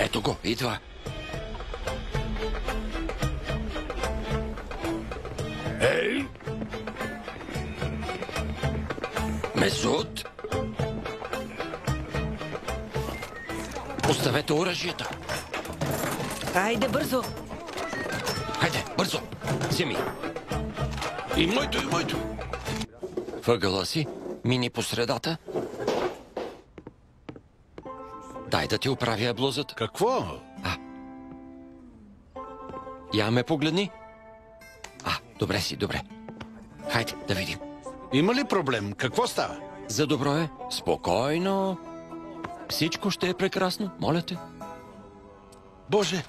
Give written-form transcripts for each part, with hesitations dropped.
Ето го, идва. Ей! Месуд! Оставете оръжията. Айде бързо. Хайде, бързо. Вземи. И моето, и моето. Въгъла си, мини по средата. Дай да ти оправя блузата. Какво? Я ме погледни. Добре си, добре. Хайде, да видим. Има ли проблем? Какво става? За добро е. Спокойно. Всичко ще е прекрасно, моля те. Боже!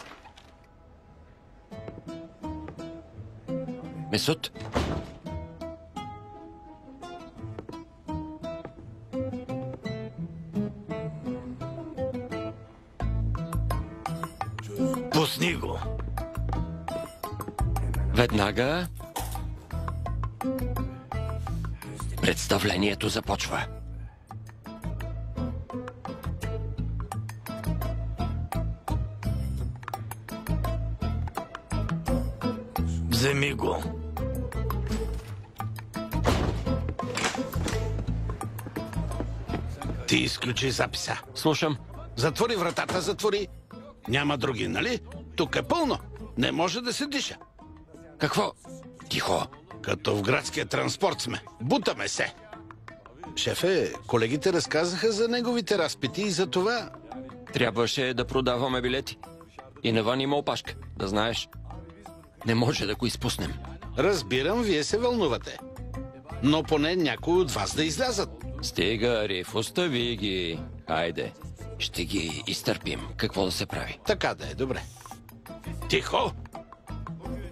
Месуд. Пусни го. Веднага представлението започва. Вземи го. Ти изключи записа. Слушам. Затвори вратата, затвори. Няма други, нали? Тук е пълно. Не може да се диша. Какво? Тихо. Като в градския транспорт сме. Бутаме се. Шефе, колегите разказаха за неговите разпити и за това... Трябваше да продаваме билети. И навън има опашка, да знаеш. Не може да го изпуснем. Разбирам, вие се вълнувате. Но поне някои от вас да излязат. Стига, Ариф, остави ги. Хайде, ще ги изтърпим. Какво да се прави? Така да е, добре. Тихо!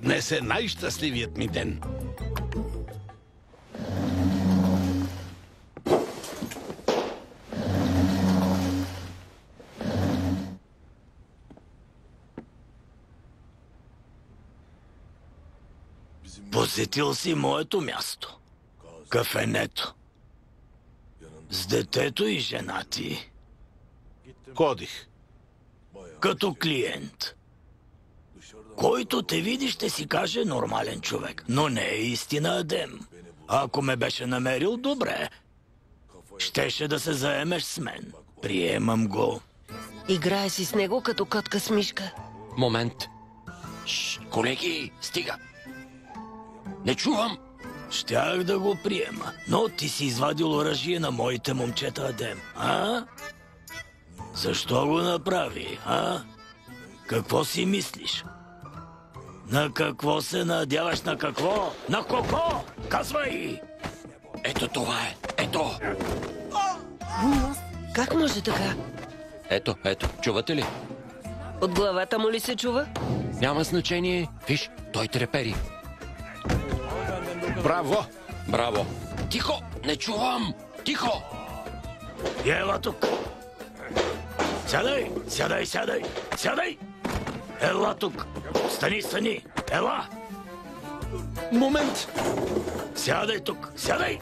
Днес е най-щастливият ми ден. Посетил си моето място. Кафенето. С детето и жена ти. Ходих. Като клиент. Който те види, ще си каже нормален човек. Но не е истина Адем. Ако ме беше намерил, добре. Щеше да се заемеш с мен. Приемам го. Играе си с него като котка с мишка. Момент. Колеги, стига. Не чувам. Щях да го приема, но ти си извадил оръжие на моите момчета, Адем. Защо го направи, Какво си мислиш? На какво се надяваш, на какво? На кого? Казвай! Ето това е. Ето. Как може така? Ето. Чувате ли? От главата му ли се чува? Няма значение. Виж, той трепери. Браво! Браво. Тихо! Не чувам! Тихо! Ела тук! Сядай! Сядай! Ела тук! Стани! Ела! Момент! Сядай тук! Сядай!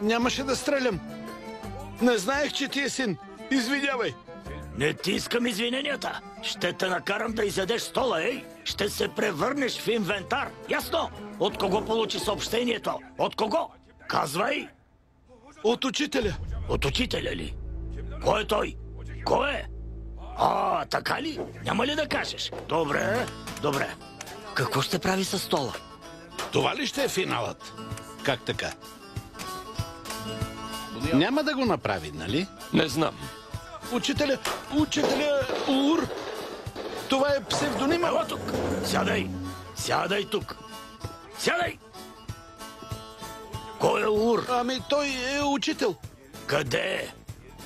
Нямаше да стрелям. Не знаех, че ти е син. Извинявай. Не ти искам извиненията. Ще те накарам да изядеш стола, ей! Ще се превърнеш в инвентар. Ясно? От кого получи съобщението? От кого? Казвай! От учителя. От учителя ли? Кой е той? Кой е? Така ли? Няма ли да кажеш? Добре. Какво ще прави със стола? Това ли ще е финалът? Как така? Няма да го направи, нали? Не знам. Учителя Ур! Това е псевдонима. Ела тук! Сядай тук! Сядай! Кой е Ур? Ами той е учител. Къде е?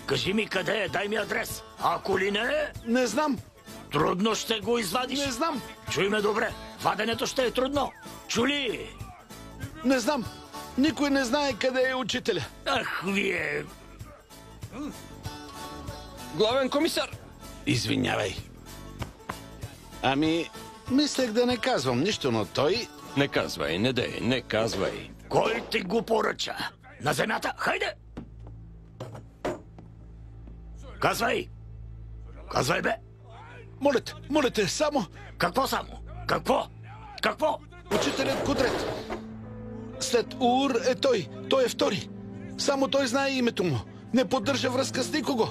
Кажи ми къде е, дай ми адрес. Ако ли не е... Не знам. Трудно ще го извадиш. Не знам. Чуй ме добре. Ваденето ще е трудно. Чули? Не знам. Никой не знае къде е учителя. Ах, вие... Главен комисар! Извинявай. Ами, мислех да не казвам нищо, но той... Не казвай, не казвай. Кой ти го поръча? На земята? Хайде! Казвай! Казвай, бе! моля те, само Какво само? Какво? Какво? учителят Кудрет. След Уур е той. Той е втори. Само той знае името му. Не поддържа връзка с никого.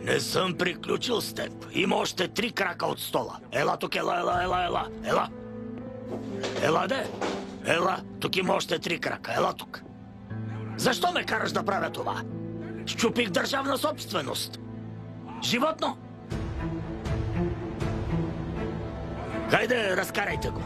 Не съм приключил с теб. Има още 3 крака от стола. Ела тук, ела. Ела, де? Ела, тук има още 3 крака. Ела тук. Защо ме караш да правя това? Щупих държавна собственост. Животно. Хайде, разкарайте го.